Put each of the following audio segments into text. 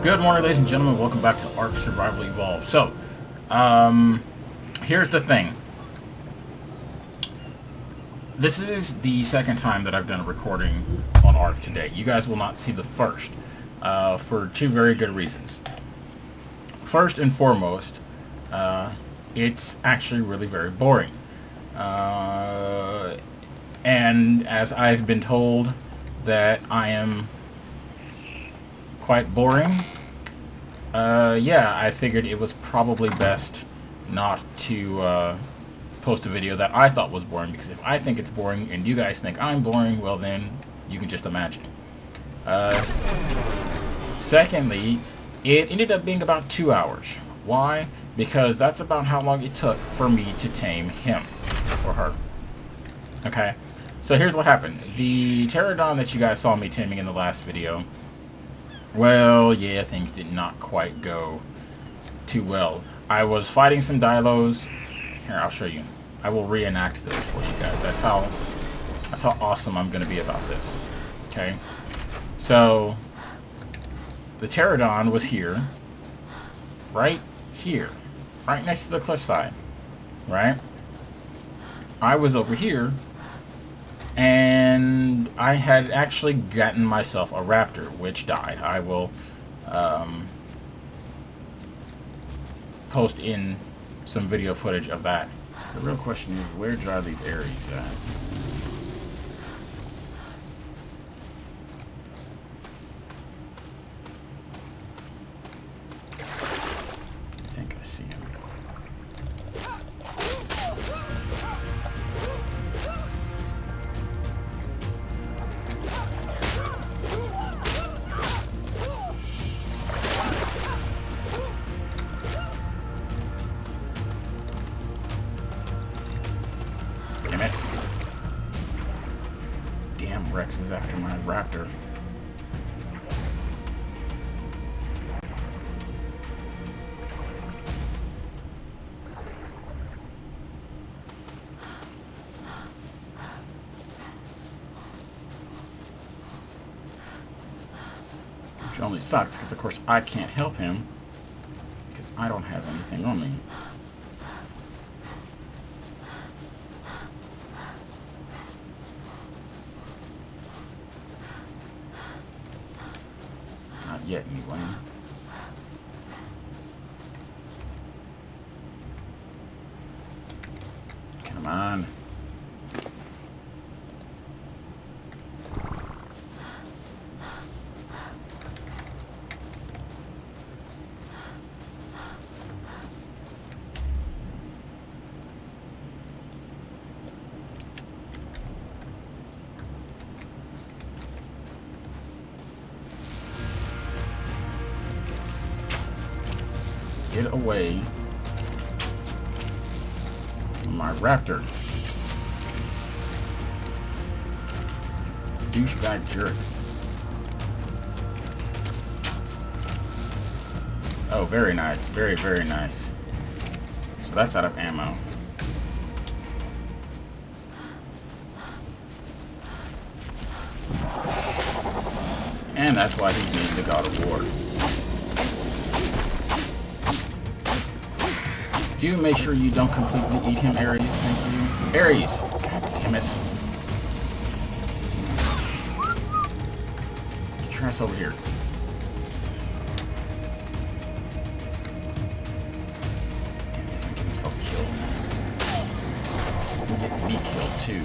Good morning, ladies and gentlemen. Welcome back to Ark Survival Evolved. So, here's the thing. This is the second time that I've done a recording on Ark today. You guys will not see the first, for two very good reasons. First and foremost, it's actually really very boring. And as I've been told that I am quite boring, yeah, I figured it was probably best not to post a video that I thought was boring, because if I think it's boring and you guys think I'm boring, well then you can just imagine. Secondly, it ended up being about 2 hours. Why? Because that's about how long it took for me to tame him or her. Okay, so here's what happened. The pterodon that you guys saw me taming in the last video, well, yeah, things did not quite go too well. I was fighting some dilos. Here, I'll show you. I will reenact this for you guys. That's how awesome I'm going to be about this. Okay? So, the pterodon was here. Right here. Right next to the cliffside. Right? I was over here. And I had actually gotten myself a raptor, which died. I will post in some video footage of that. The real question is, where did I leave Ares at? I think I see him. Damn it. Damn, Rex is after my raptor. Which only sucks because, of course, I can't help him because I don't have anything on me. Not yet, anyway. Come on. Get away from my raptor. Douchebag jerk. Oh, very nice. Very, very nice. So that's out of ammo. And that's why he's named the God of War. Do make sure you don't completely eat him, Ares. Thank you. Ares! God damn it. Get your ass over here. Damn, he's gonna get himself killed. He'll get me killed, too.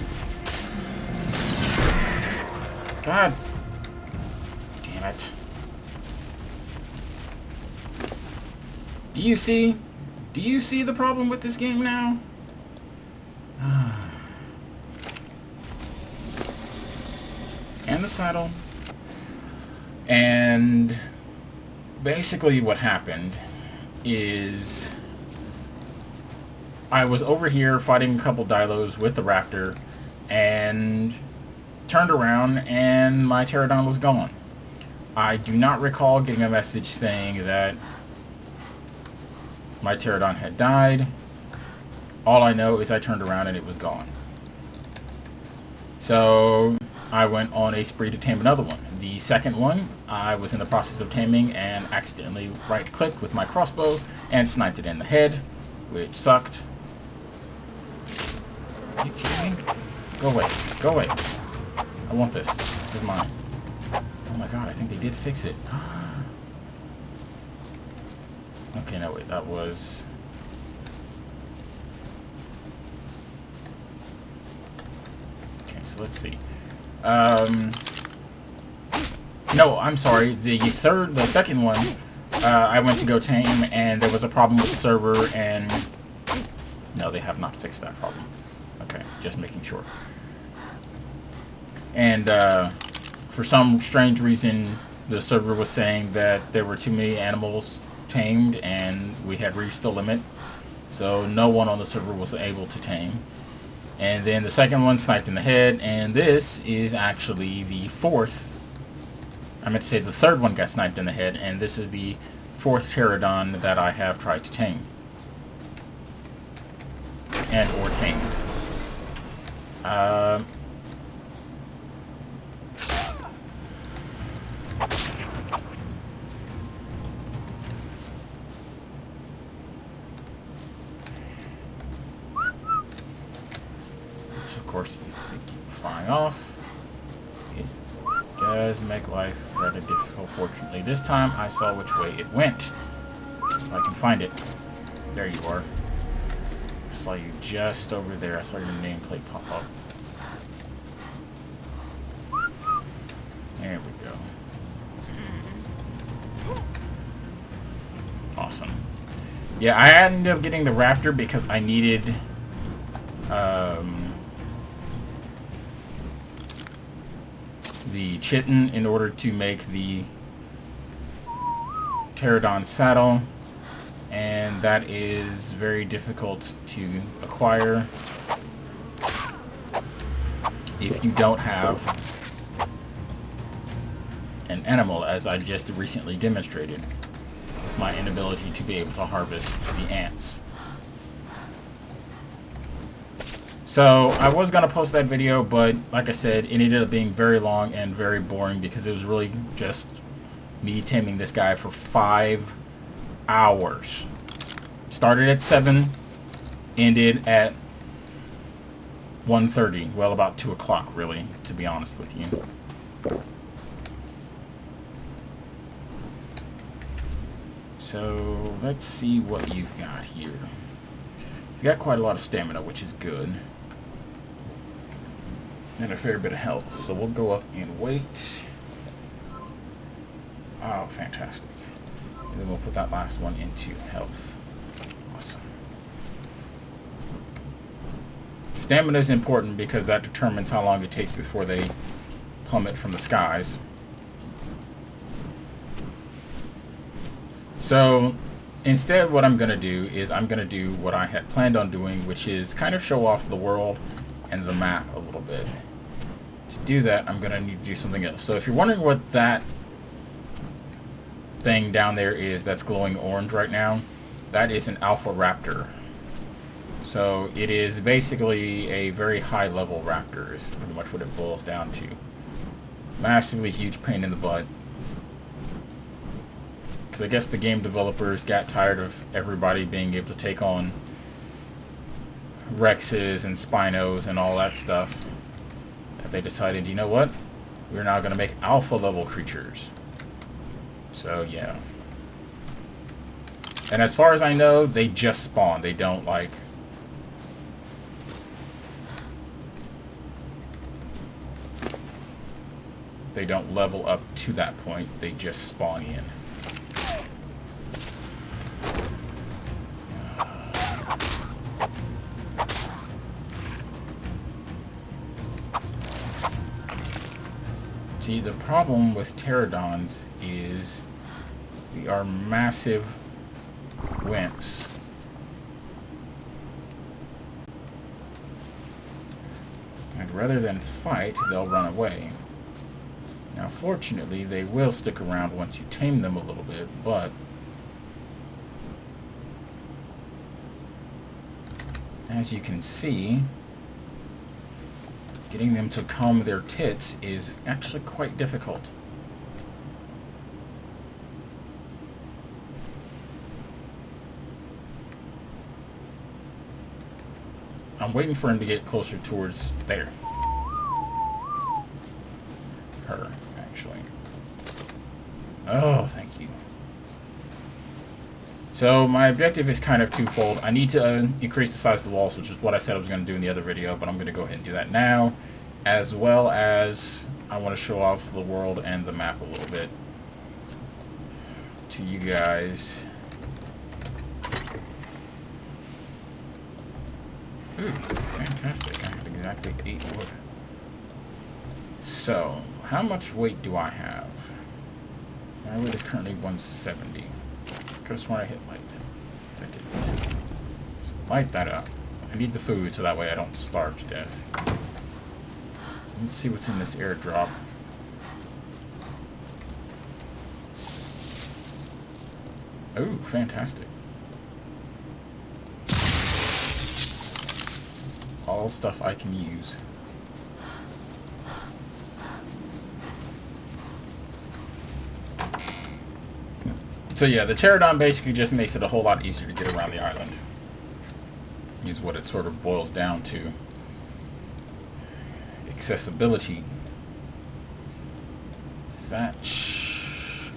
God damn it. Do you see? Do you see the problem with this game now? And the saddle. And basically what happened is I was over here fighting a couple dilos with the raptor and turned around and my pterodon was gone. I do not recall getting a message saying that my pterodon had died. All I know is I turned around and it was gone. So I went on a spree to tame another one. the second one, I was in the process of taming and accidentally right-clicked with my crossbow and sniped it in the head, which sucked. Are you kidding me? Go away. Go away. I want this. This is mine. Oh my god, I think they did fix it. Okay, no, wait, that was... Okay, so let's see. No, I'm sorry. The second one, I went to go tame, and there was a problem with the server, and... No, they have not fixed that problem. Okay, just making sure. And, for some strange reason, the server was saying that there were too many animals tamed, and we had reached the limit. So no one on the server was able to tame. And then the second one sniped in the head, and this is actually the fourth. I meant to say the third one got sniped in the head, and this is the fourth pterodon that I have tried to tame. And or tame. Of course, they keep flying off. It does make life rather difficult, fortunately. This time, I saw which way it went. If I can find it. There you are. I saw you just over there. I saw your nameplate pop up. There we go. Awesome. Yeah, I ended up getting the raptor because I needed... the chitin in order to make the pterodon saddle, and that is very difficult to acquire if you don't have an animal, as I just recently demonstrated with my inability to be able to harvest the ants. So, I was going to post that video, but like I said, it ended up being very long and very boring because it was really just me taming this guy for 5 hours. Started at 7, ended at 1:30. Well, about 2 o'clock, really, to be honest with you. So, let's see what you've got here. You got quite a lot of stamina, which is good. And a fair bit of health. So we'll go up in weight. Oh, fantastic. And then we'll put that last one into health. Awesome. Stamina is important because that determines how long it takes before they plummet from the skies. So instead, what I'm going to do is I'm going to do what I had planned on doing, which is kind of show off the world and the map a little bit. To do that, I'm going to need to do something else. So if you're wondering what that thing down there is that's glowing orange right now, that is an alpha raptor. So it is basically a very high level raptor is pretty much what it boils down to. Massively huge pain in the butt. Because I guess the game developers got tired of everybody being able to take on Rexes and Spinos and all that stuff. That they decided, you know what? We're now going to make alpha level creatures. So yeah. And as far as I know, they just spawn. They don't like... They don't level up to that point. They just spawn in. See, the problem with pterodons is we are massive wimps. And rather than fight, they'll run away. Now, fortunately, they will stick around once you tame them a little bit, but as you can see, getting them to calm their tits is actually quite difficult. I'm waiting for him to get closer towards there. Her, actually. Oh, thank you. So my objective is kind of twofold. I need to increase the size of the walls, which is what I said I was going to do in the other video, but I'm going to go ahead and do that now, as well as I want to show off the world and the map a little bit to you guys. Ooh, fantastic. I have exactly 8 wood. So, how much weight do I have? My weight is currently 170. Could have sworn I hit light. I didn't. So light that up. I need the food so that way I don't starve to death. Let's see what's in this airdrop. Oh, fantastic. All stuff I can use. So yeah, the pterodon basically just makes it a whole lot easier to get around the island. Is what it sort of boils down to. Accessibility. Thatch.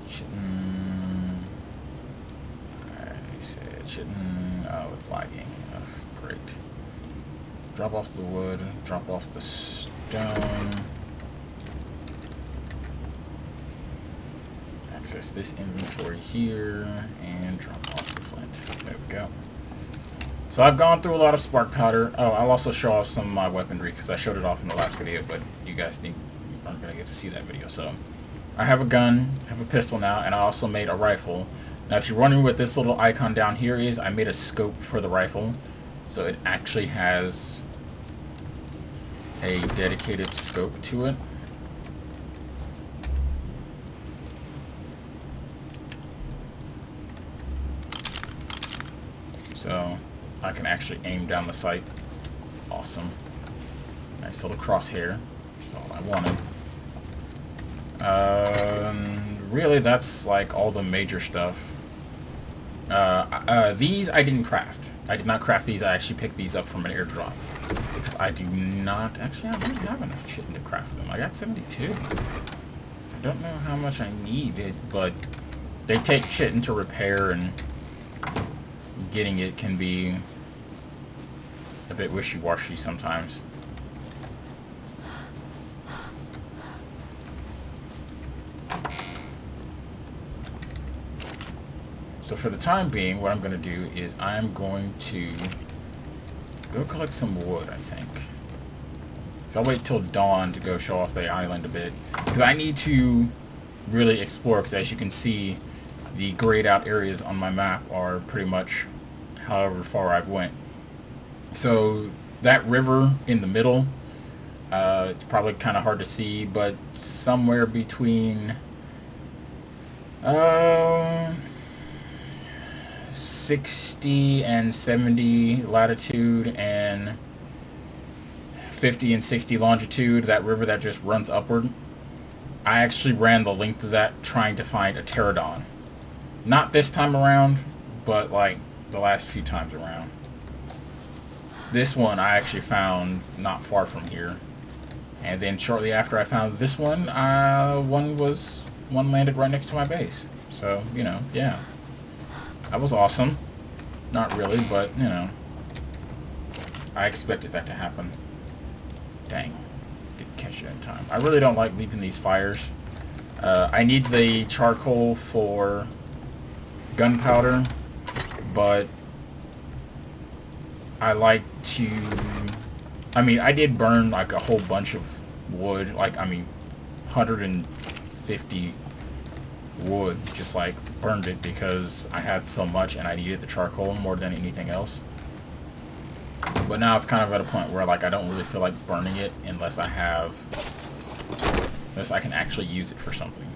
Chitin. I said chitin. Oh, it's lagging. Ugh, great. Drop off the wood. Drop off the stone. Access this inventory here and drop off the flint. There we go. So I've gone through a lot of spark powder. Oh, I'll also show off some of my weaponry because I showed it off in the last video, but you guys aren't going to get to see that video. So I have a gun, I have a pistol now, and I also made a rifle. Now if you're wondering what this little icon down here is, I made a scope for the rifle. So it actually has a dedicated scope to it. So I can actually aim down the sight. Awesome. Nice little crosshair. Which is all I wanted. Really, that's like all the major stuff. These I didn't craft. I did not craft these. I actually picked these up from an airdrop. Because I do not... Actually, I don't have enough shit to craft them. I got 72. I don't know how much I needed, but they take shit to repair, and getting it can be a bit wishy-washy sometimes. So for the time being, what I'm going to do is I'm going to go collect some wood, I think. So I'll wait till dawn to go show off the island a bit. Because I need to really explore, because as you can see, the grayed out areas on my map are pretty much however far I've went. So that river in the middle, it's probably kind of hard to see, but somewhere between 60 and 70 latitude and 50 and 60 longitude, that river that just runs upward, I actually ran the length of that trying to find a pterodon. Not this time around, but like the last few times around. This one I actually found not far from here, and then shortly after I found this one, one landed right next to my base. So, you know, yeah, that was awesome. Not really, but you know, I expected that to happen. Dang, didn't catch it in time. I really don't like leaving these fires. I need the charcoal for gunpowder, but I like to... I mean, I did burn like a whole bunch of wood, like, I mean, 150 wood, just like burned it because I had so much and I needed the charcoal more than anything else. But now it's kind of at a point where like I don't really feel like burning it unless I can actually use it for something.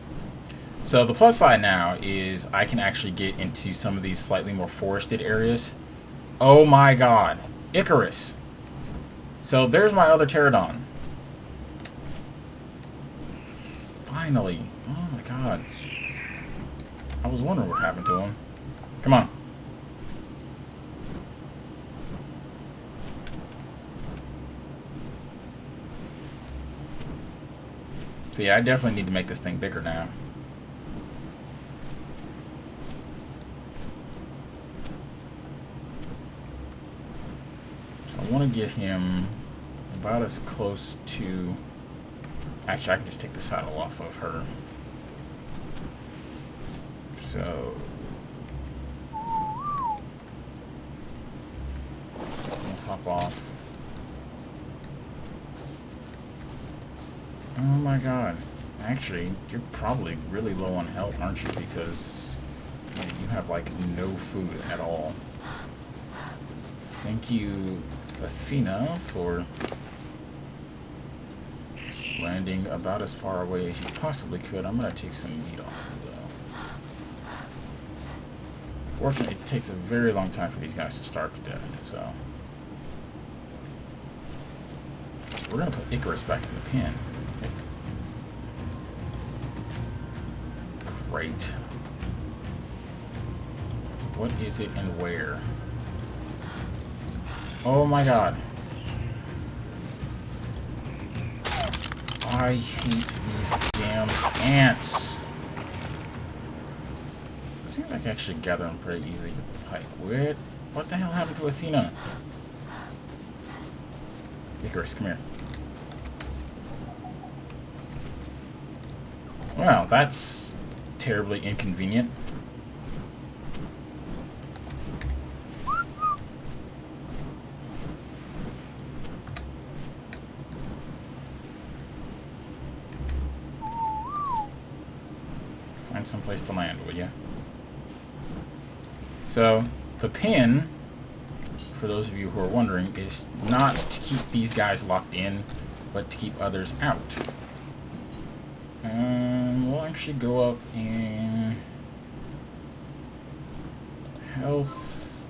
So the plus side now is I can actually get into some of these slightly more forested areas. Oh my god, Icarus. So there's my other pterodon. Finally. Oh my god. I was wondering what happened to him. Come on. So yeah, I definitely need to make this thing bigger now. So I want to get him about as close to... Actually, I can just take the saddle off of her. So... we'll hop off. Oh my god. Actually, you're probably really low on health, aren't you? Because you have, like, no food at all. Thank you, Athena, for landing about as far away as you possibly could. I'm going to take some meat off of though. Fortunately, it takes a very long time for these guys to starve to death, so... we're going to put Icarus back in the pen. Great. What is it and where? Oh my god. I hate these damn ants. It seems like I actually gather them pretty easily with the pike. What the hell happened to Athena? Icarus, come here. Well, that's terribly inconvenient. Find some place to land, will ya? So, the pin, for those of you who are wondering, is not to keep these guys locked in, but to keep others out. We'll actually go up in health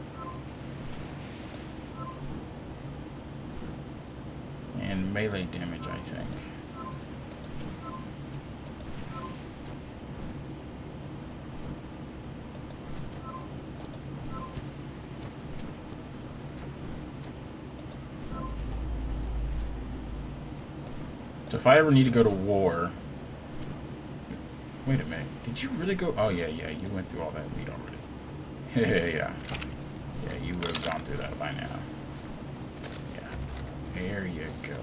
and melee damage, I think. So if I ever need to go to war... Wait a minute. Did you really go... Oh, yeah. You went through all that meat already. Yeah. Yeah, you would have gone through that by now. Yeah. There you go.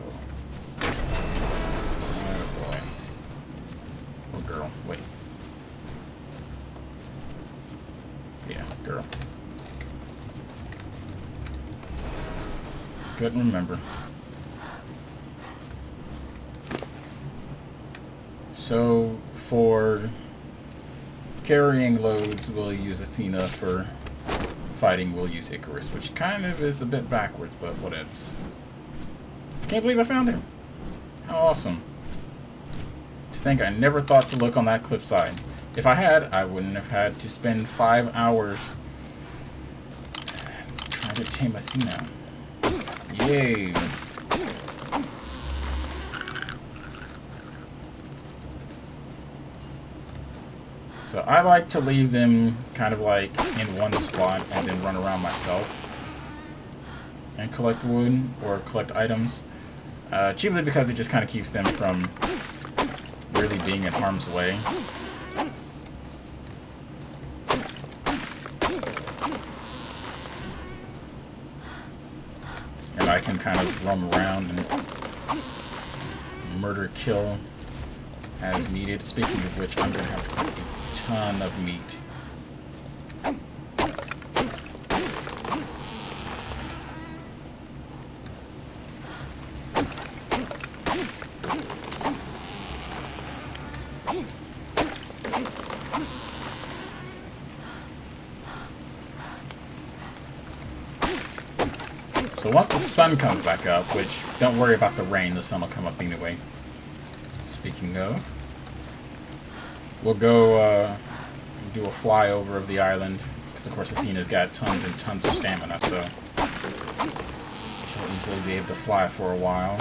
Oh, boy. Oh, girl. Wait. Yeah, girl. Couldn't remember. So, for carrying loads, we'll use Athena. For fighting, we'll use Icarus, which kind of is a bit backwards, but whatevs. Can't believe I found him. How awesome. To think I never thought to look on that cliffside. If I had, I wouldn't have had to spend 5 hours trying to tame Athena. Yay. So I like to leave them kind of like in one spot and then run around myself and collect wood or collect items. Chiefly because it just kind of keeps them from really being in harm's way. And I can kind of roam around and murder, kill as needed. Speaking of which, I'm going to have to cook a ton of meat. So once the sun comes back up, which don't worry about the rain, the sun will come up anyway. Speaking of, we'll go do a flyover of the island, because of course Athena's got tons and tons of stamina, so she'll easily be able to fly for a while.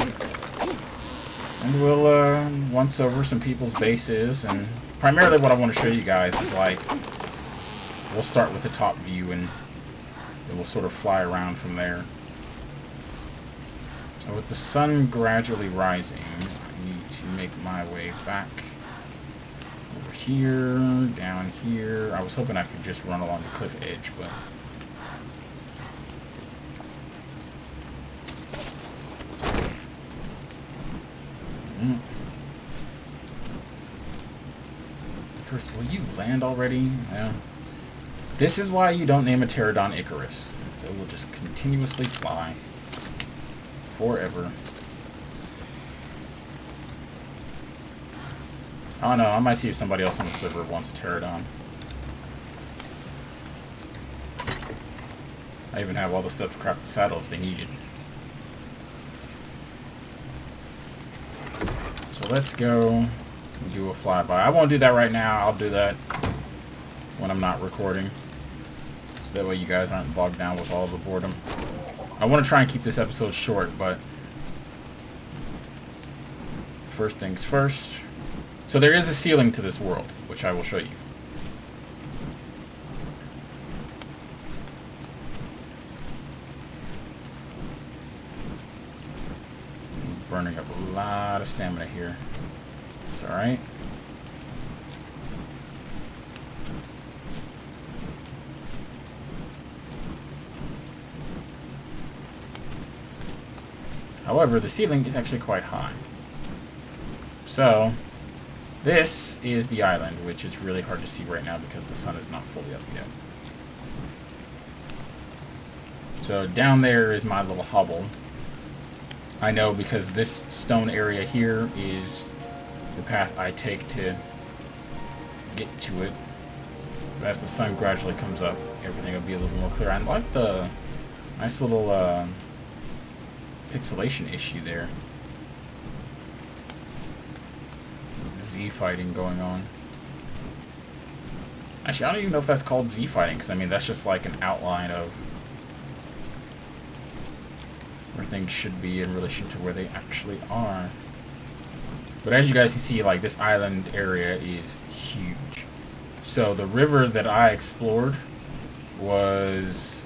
And we'll once over some people's bases, and primarily what I want to show you guys is like, we'll start with the top view and then we'll sort of fly around from there. So with the sun gradually rising, I need to to make my way back over here, down here. I was hoping I could just run along the cliff edge, but... Icarus, will you land already? Yeah. This is why you don't name a pterodon Icarus. They will just continuously fly. Forever. I don't know, I might see if somebody else on the server wants a pterodon. I even have all the stuff to craft the saddle if they need it. So let's go and do a flyby. I won't do that right now. I'll do that when I'm not recording. So that way you guys aren't bogged down with all the boredom. I want to try and keep this episode short, but first things first. So there is a ceiling to this world, which I will show you. Burning up a lot of stamina here. It's alright. However, the ceiling is actually quite high. So, this is the island, which is really hard to see right now because the sun is not fully up yet. So down there is my little hovel. I know because this stone area here is the path I take to get to it. But as the sun gradually comes up, everything will be a little more clear. I like the nice little pixelation issue there. Z fighting going on. Actually, I don't even know if that's called Z fighting, because I mean that's just like an outline of where things should be in relation to where they actually are. But as you guys can see, like, this island area is huge. So the river that I explored was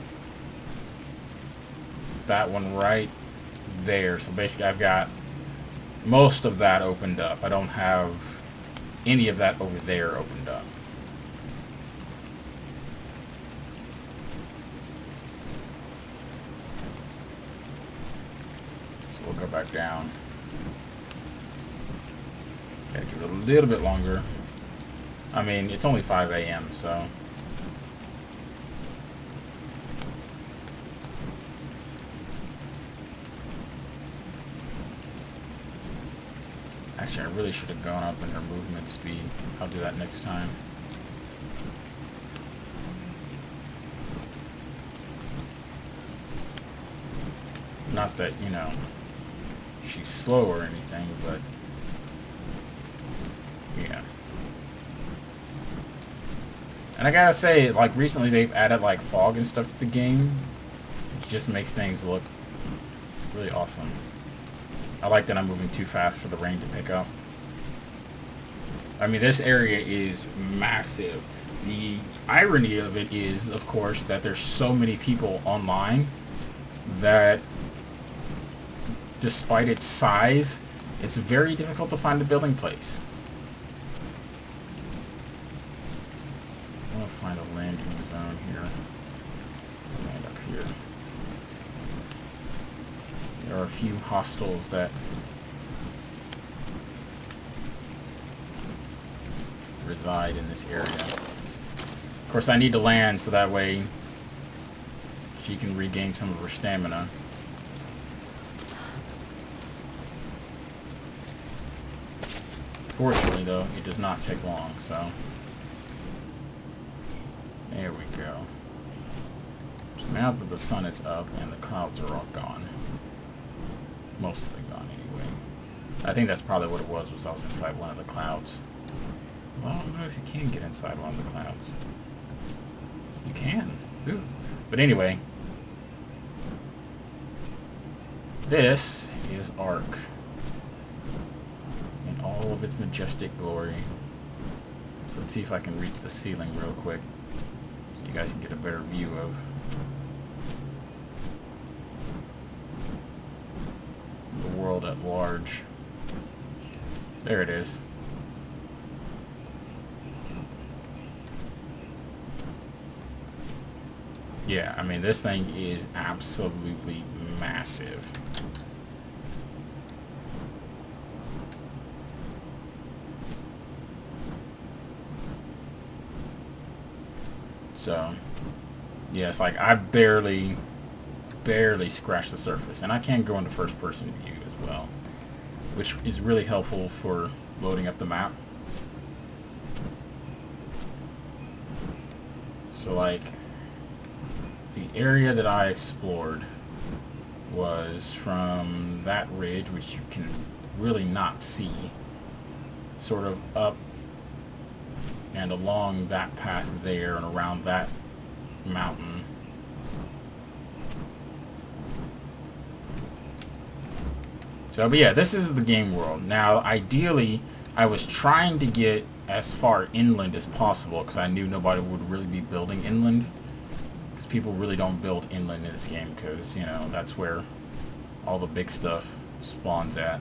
that one right there. So basically I've got most of that opened up. I don't have any of that over there opened up. So we'll go back down. Gotta give it a little bit longer. I mean, it's only 5 a.m., so... Actually, I really should have gone up in her movement speed. I'll do that next time. Not that, you know, she's slow or anything, but... yeah. And I gotta say, like, recently they've added, like, fog and stuff to the game. It just makes things look really awesome. I like that I'm moving too fast for the rain to pick up. I mean, this area is massive. The irony of it is, of course, that there's so many people online that despite its size, it's very difficult to find a building place. I'm gonna find a landing zone here. Land up here. There are a few hostels that reside in this area. Of course, I need to land so that way she can regain some of her stamina. Fortunately, though, it does not take long, so... there we go. So now that the sun is up and the clouds are all gone. Mostly gone, anyway. I think that's probably what it was I was inside one of the clouds. Well, I don't know if you can get inside one of the clouds. You can. Ooh. But anyway. This is Ark. In all of its majestic glory. So let's see if I can reach the ceiling real quick. So you guys can get a better view of the world at large. There it is. Yeah, I mean, this thing is absolutely massive. So, yeah, it's like I barely scratched the surface. And I can go into first person view as well, which is really helpful for loading up the map. So, like, the area that I explored was from that ridge, which you can really not see, sort of up and along that path there and around that mountain. So, but yeah, this is the game world. Now, ideally, I was trying to get as far inland as possible because I knew nobody would really be building inland. Because people really don't build inland in this game because, you know, that's where all the big stuff spawns at.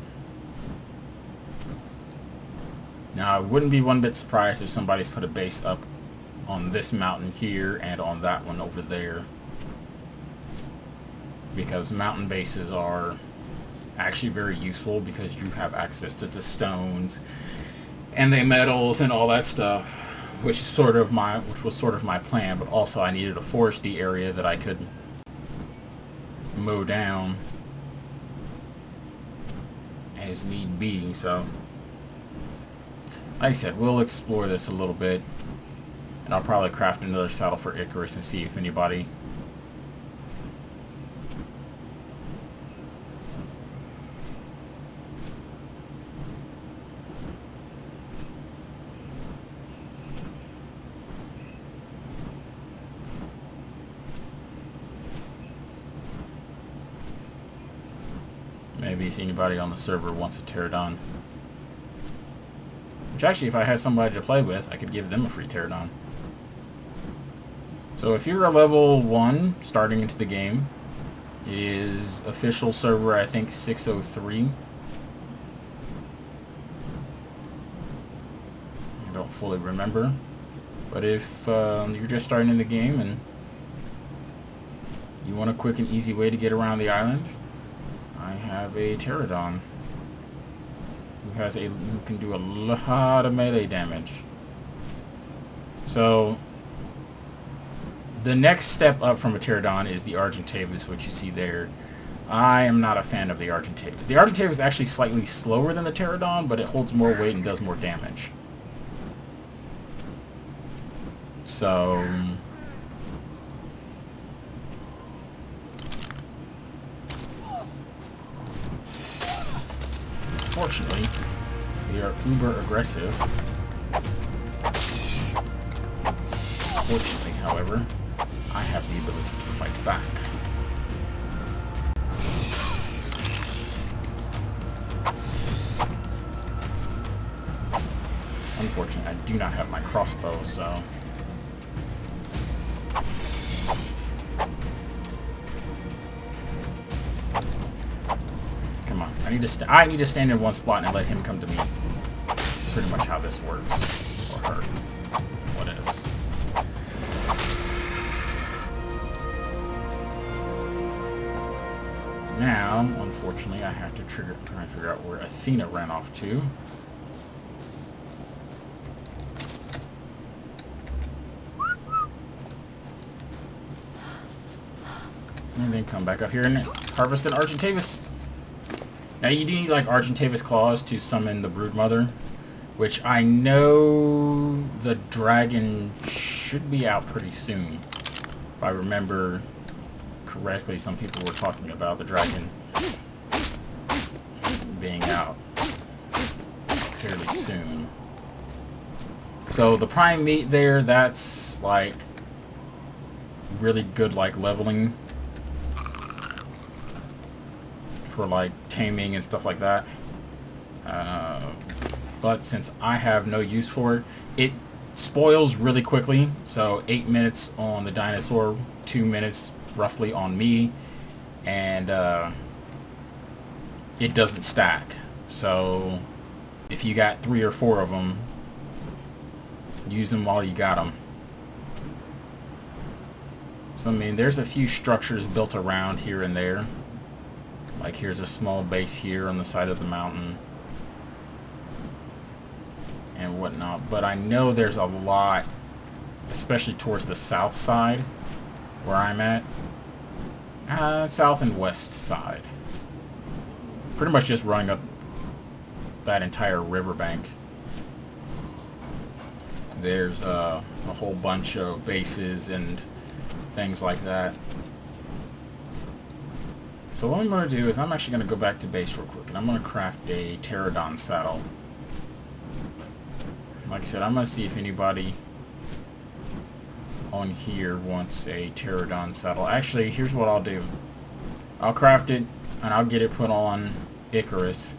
Now, I wouldn't be one bit surprised if somebody's put a base up on this mountain here and on that one over there. Because mountain bases are actually very useful because you have access to the stones and the metals and all that stuff, which was sort of my plan. But also, I needed a foresty area that I could mow down as need be. So, like I said, we'll explore this a little bit, and I'll probably craft another saddle for Icarus and see if anybody maybe anybody on the server wants a pterodon. Which actually, if I had somebody to play with, I could give them a free pterodon. So if you're a level 1 starting into the game, it is official server, I think, 603. I don't fully remember. But if you're just starting in the game and you want a quick and easy way to get around the island, I have a pterodon who can do a lot of melee damage. So the next step up from a pterodon is the Argentavis, which you see there. I am not a fan of the Argentavis. The Argentavis is actually slightly slower than the pterodon, but it holds more weight and does more damage. So unfortunately, they are uber aggressive. Fortunately, however, I have the ability to fight back. Unfortunately, I do not have my crossbow, so come on. I need to stand in one spot and let him come to me. That's pretty much how this works. Or her. What is? Now, unfortunately, I have to try and figure out where Athena ran off to. And then come back up here and harvest an Argentavis. Now you do need like Argentavis claws to summon the Broodmother, which I know the dragon should be out pretty soon. If I remember correctly, some people were talking about the dragon being out fairly soon. So the prime meat there, that's like really good like leveling for like taming and stuff like that. But since I have no use for it, it spoils really quickly. So 8 minutes on the dinosaur, 2 minutes roughly on me, and it doesn't stack. So if you got 3 or 4 of them, use them while you got them. So I mean, there's a few structures built around here and there. Like here's a small base here on the side of the mountain and whatnot. But I know there's a lot, especially towards the south side where I'm at. South and west side. Pretty much just running up that entire riverbank. There's a whole bunch of bases and things like that. So what I'm going to do is I'm actually going to go back to base real quick, and I'm going to craft a pterodon saddle. Like I said, I'm going to see if anybody on here wants a pterodon saddle. Actually, here's what I'll do. I'll craft it, and I'll get it put on Icarus,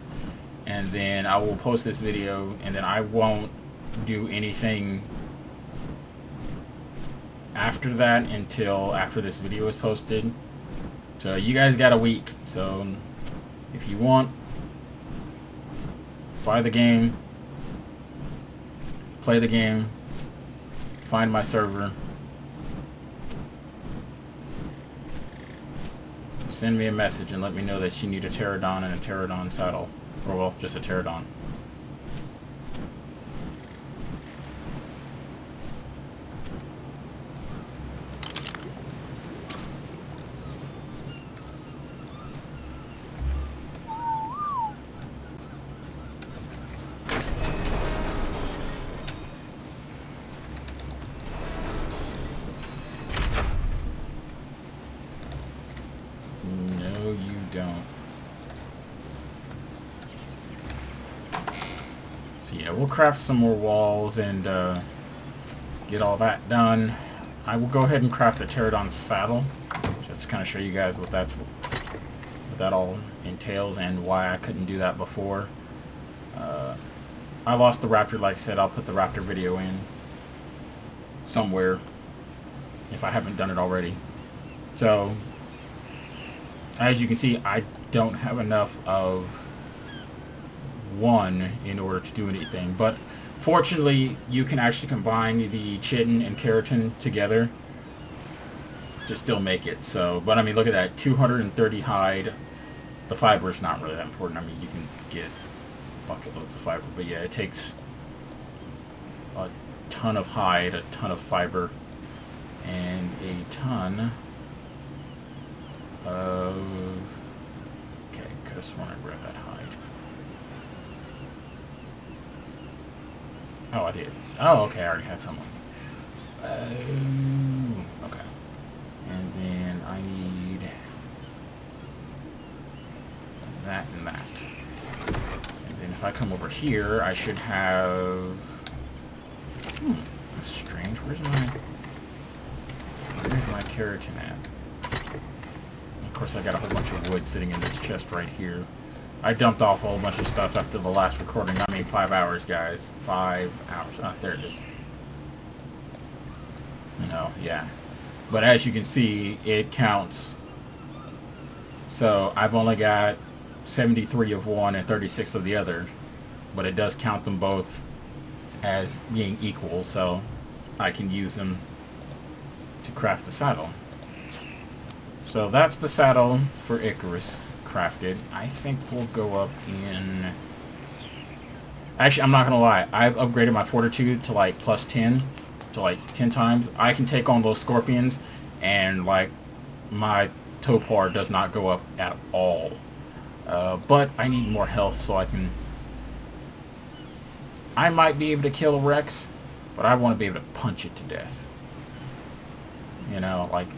and then I will post this video, and then I won't do anything after that until after this video is posted. So you guys got a week. So if you want, buy the game, play the game, find my server, send me a message and let me know that you need a pterodon and a pterodon saddle, or well, just a pterodon. No, you don't. So yeah, we'll craft some more walls and get all that done. I will go ahead and craft a pterodon saddle, just to kind of show you guys what that all entails and why I couldn't do that before. I lost the raptor, like I said. I'll put the raptor video in somewhere if I haven't done it already. So as you can see, I don't have enough of one in order to do anything, but fortunately you can actually combine the chitin and keratin together to still make it. So, but I mean, look at that, 230 hide. The fiber is not really that important. I mean, you can get bucket loads of fiber, but yeah, it takes a ton of hide, a ton of fiber, and a ton of... Okay, could have sworn I grabbed that hide. Oh, I did. Oh, okay, I already had some. Okay. And then I need that and that. And then if I come over here, I should have... that's strange. Where's my keratin at? Of course, I got a whole bunch of wood sitting in this chest right here. I dumped off a whole bunch of stuff after the last recording. I mean, 5 hours, guys. 5 hours. Ah, there it is. You know, yeah. But as you can see, it counts. So I've only got 73 of one and 36 of the other. But it does count them both as being equal. So I can use them to craft the saddle. So that's the saddle for Icarus crafted. I think we'll go up in... Actually, I'm not going to lie. I've upgraded my fortitude to like plus 10. To like 10 times. I can take on those scorpions and like my topar does not go up at all. But I need more health so I can... I might be able to kill a Rex, but I want to be able to punch it to death. You know, like...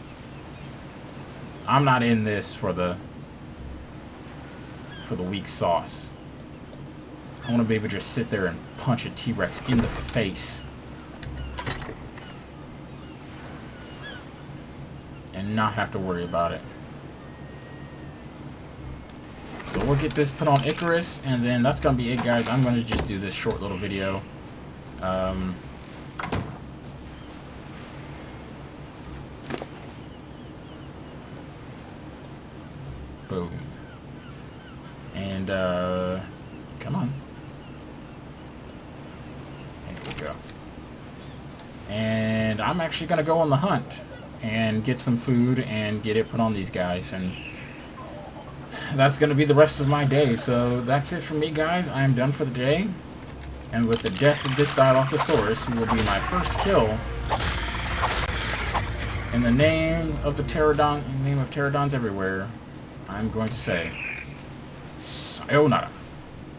I'm not in this for the weak sauce. I want to be able to just sit there and punch a T-Rex in the face and not have to worry about it. So we'll get this put on Icarus, and then that's going to be it, guys. I'm going to just do this short little video. Boom. And, come on. I'm actually going to go on the hunt and get some food and get it put on these guys. And that's going to be the rest of my day. So that's it for me, guys. I am done for the day. And with the death of this Dilophosaurus, who will be my first kill, in the name of the pterodon, in the name of pterodons everywhere, I'm going to say sayonara.